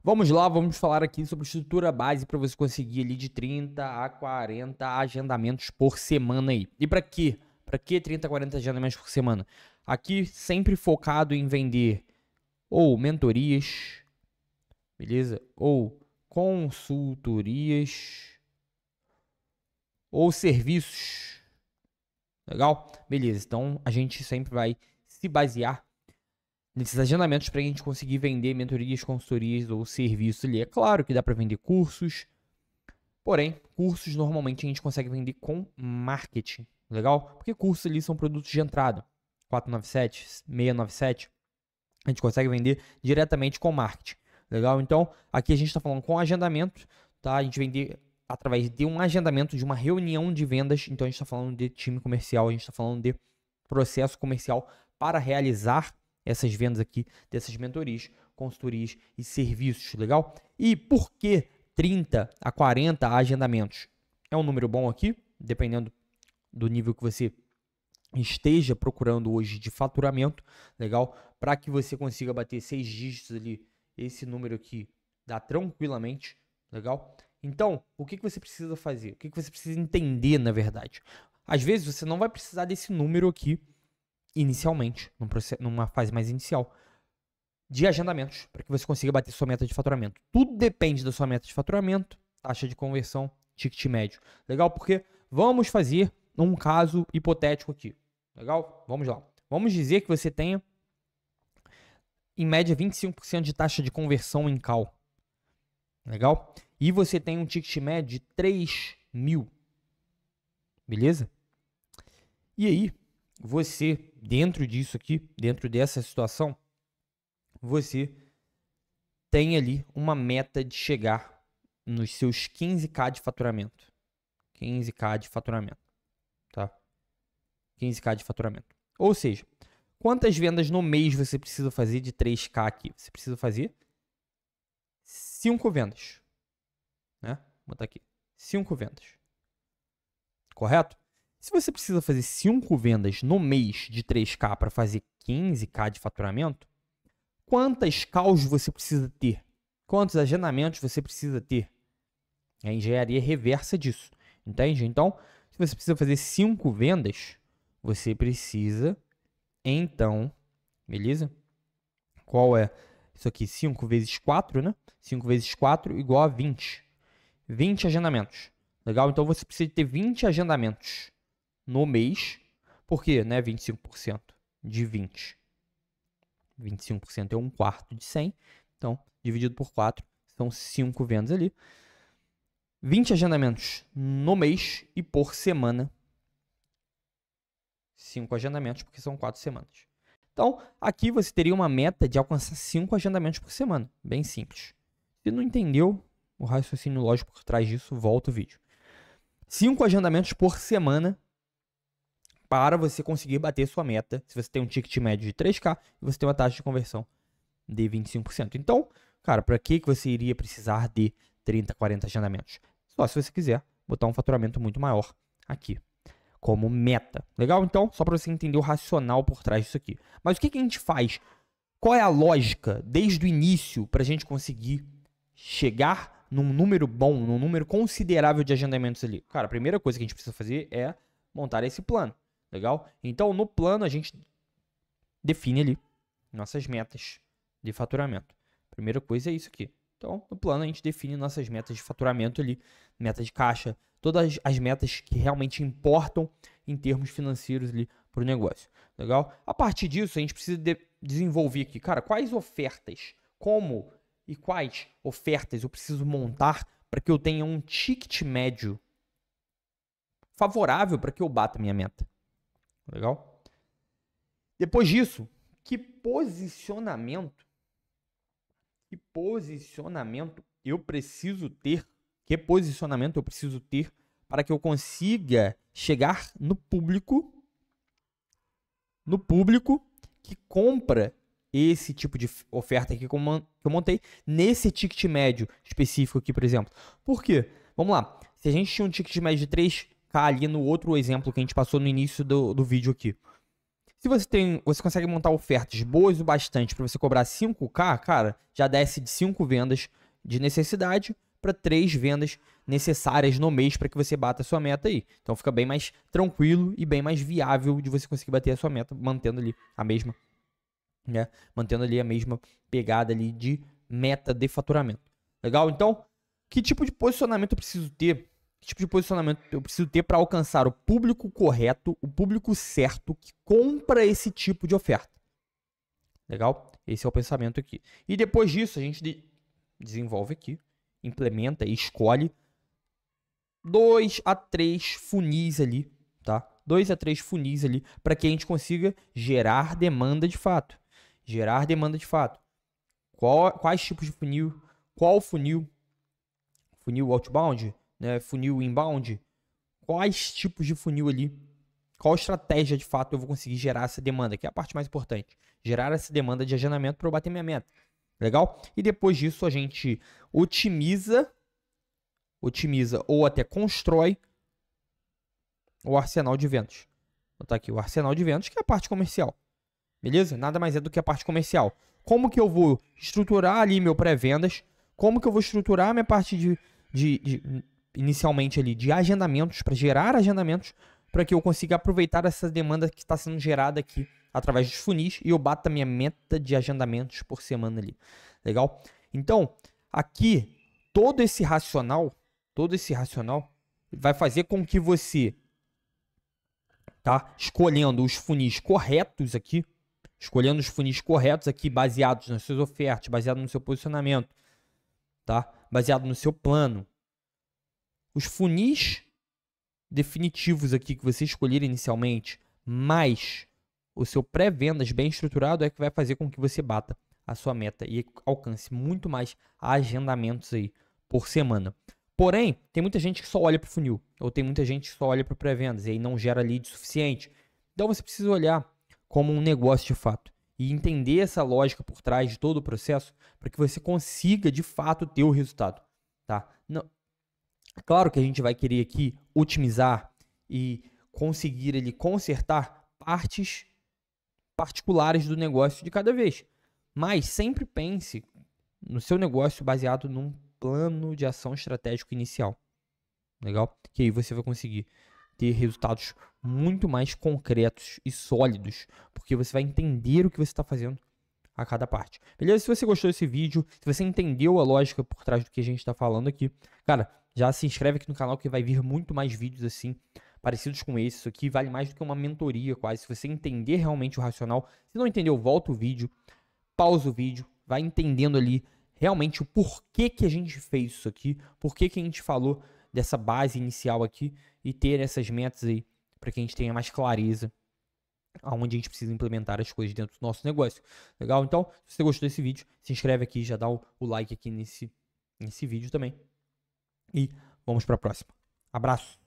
Vamos lá, vamos falar aqui sobre estrutura base para você conseguir ali de 30 a 40 agendamentos por semana aí. E para quê? Para que 30 a 40 agendamentos por semana? Aqui sempre focado em vender ou mentorias, beleza? Ou consultorias ou serviços. Legal? Beleza. Então a gente sempre vai se basear nesses agendamentos para a gente conseguir vender mentorias, consultorias ou serviços ali. É claro que dá para vender cursos, porém, cursos normalmente a gente consegue vender com marketing, legal? Porque cursos ali são produtos de entrada, 497, 697, a gente consegue vender diretamente com marketing, legal? Então, aqui a gente está falando com agendamento, tá? A gente vende através de um agendamento de uma reunião de vendas, então a gente está falando de time comercial, a gente está falando de processo comercial para realizar essas vendas aqui, dessas mentorias, consultorias e serviços, legal? E por que 30 a 40 agendamentos? É um número bom aqui, dependendo do nível que você esteja procurando hoje de faturamento, legal? Para que você consiga bater 6 dígitos ali, esse número aqui dá tranquilamente, legal? Então, o que você precisa fazer? O que você precisa entender, na verdade? Às vezes você não vai precisar desse número aqui inicialmente, numa fase mais inicial, de agendamentos, para que você consiga bater sua meta de faturamento. Tudo depende da sua meta de faturamento, taxa de conversão, ticket médio. Legal? Porque vamos fazer um caso hipotético aqui. Legal? Vamos lá. Vamos dizer que você tenha, em média, 25% de taxa de conversão em call. Legal? E você tem um ticket médio de 3 mil. Beleza? E aí, você, dentro disso aqui, dentro dessa situação, você tem ali uma meta de chegar nos seus 15k de faturamento. 15k de faturamento, tá? 15k de faturamento. Ou seja, quantas vendas no mês você precisa fazer de 3k aqui? Você precisa fazer 5 vendas, né? Vou botar aqui, 5 vendas. Correto? Se você precisa fazer 5 vendas no mês de 3k para fazer 15k de faturamento, quantas calls você precisa ter? Quantos agendamentos você precisa ter? É a engenharia reversa disso, entende? Então, se você precisa fazer 5 vendas, você precisa, então, beleza? Qual é? Isso aqui, 5 vezes 4, né? 5 vezes 4 igual a 20. 20 agendamentos. Legal? Então, você precisa ter 20 agendamentos no mês. Por quê? Né? 25% de 20. 25% é 1/4 de 100. Então, dividido por 4, são 5 vendas ali. 20 agendamentos no mês e por semana. 5 agendamentos, porque são 4 semanas. Então, aqui você teria uma meta de alcançar 5 agendamentos por semana. Bem simples. Se não entendeu o raciocínio lógico por trás disso, volta o vídeo. 5 agendamentos por semana para você conseguir bater sua meta. Se você tem um ticket médio de 3k e você tem uma taxa de conversão de 25%. Então, cara, para que você iria precisar de 30, 40 agendamentos? Só se você quiser botar um faturamento muito maior aqui, como meta. Legal? Então, só para você entender o racional por trás disso aqui. Mas o que a gente faz? Qual é a lógica desde o início para a gente conseguir chegar num número bom, num número considerável de agendamentos ali? Cara, a primeira coisa que a gente precisa fazer é montar esse plano. Legal? Então, no plano, a gente define ali nossas metas de faturamento. Primeira coisa é isso aqui. Então, no plano, a gente define nossas metas de faturamento ali, meta de caixa, todas as metas que realmente importam em termos financeiros ali para o negócio. Legal? A partir disso, a gente precisa desenvolver aqui, cara, quais ofertas, como e quais ofertas eu preciso montar para que eu tenha um ticket médio favorável para que eu bata a minha meta. Legal? Depois disso, que posicionamento eu preciso ter? Que posicionamento eu preciso ter para que eu consiga chegar no público que compra esse tipo de oferta aqui que eu montei nesse ticket médio específico aqui, por exemplo. Por quê? Vamos lá. Se a gente tinha um ticket médio de 3k ali no outro exemplo que a gente passou no início do vídeo aqui. Se você consegue montar ofertas boas o bastante para você cobrar 5K, cara, já desce de 5 vendas de necessidade para 3 vendas necessárias no mês para que você bata a sua meta aí. Então fica bem mais tranquilo e bem mais viável de você conseguir bater a sua meta, mantendo ali a mesma, né? Mantendo ali a mesma pegada ali de meta de faturamento. Legal? Então, que tipo de posicionamento eu preciso ter? Que tipo de posicionamento eu preciso ter para alcançar o público correto, o público certo que compra esse tipo de oferta? Legal? Esse é o pensamento aqui. E depois disso, a gente desenvolve aqui, implementa e escolhe 2 a 3 funis ali, tá? 2 a 3 funis ali para que a gente consiga gerar demanda de fato. Gerar demanda de fato. Quais tipos de funil? Qual funil? Funil outbound? Né? Funil inbound? Quais tipos de funil ali? Qual estratégia de fato eu vou conseguir gerar essa demanda? Que é a parte mais importante. Gerar essa demanda de agendamento para eu bater minha meta. Legal? E depois disso a gente otimiza ou até constrói o arsenal de vendas. Vou botar aqui o arsenal de vendas, que é a parte comercial. Beleza? Nada mais é do que a parte comercial. Como que eu vou estruturar ali meu pré-vendas? Como que eu vou estruturar minha parte inicialmente ali de agendamentos, para gerar agendamentos, para que eu consiga aproveitar essa demanda que está sendo gerada aqui através dos funis e eu bata minha meta de agendamentos por semana ali. Legal? Então, aqui, todo esse racional vai fazer com que você, tá, escolhendo os funis corretos aqui, baseados nas suas ofertas, baseado no seu posicionamento, tá? Baseado no seu plano. Os funis definitivos aqui que você escolher inicialmente, mais o seu pré-vendas bem estruturado é que vai fazer com que você bata a sua meta e alcance muito mais agendamentos aí por semana. Porém, tem muita gente que só olha para o funil, ou tem muita gente que só olha para o pré-vendas e aí não gera lead suficiente. Então você precisa olhar como um negócio de fato e entender essa lógica por trás de todo o processo para que você consiga de fato ter o resultado, tá? Não, claro que a gente vai querer aqui otimizar e conseguir ali consertar partes particulares do negócio de cada vez, mas sempre pense no seu negócio baseado num plano de ação estratégico inicial. Legal? Que aí você vai conseguir ter resultados muito mais concretos e sólidos, porque você vai entender o que você está fazendo a cada parte. Beleza? Se você gostou desse vídeo, se você entendeu a lógica por trás do que a gente está falando aqui, cara, já se inscreve aqui no canal que vai vir muito mais vídeos assim, parecidos com esse. Isso aqui vale mais do que uma mentoria quase. Se você entender realmente o racional, se não entendeu, volta o vídeo, pausa o vídeo, vai entendendo ali realmente o porquê que a gente fez isso aqui, porquê que a gente falou dessa base inicial aqui e ter essas metas aí para que a gente tenha mais clareza aonde a gente precisa implementar as coisas dentro do nosso negócio. Legal? Então, se você gostou desse vídeo, se inscreve aqui, já dá o like aqui nesse vídeo também. E vamos para a próxima. Abraço!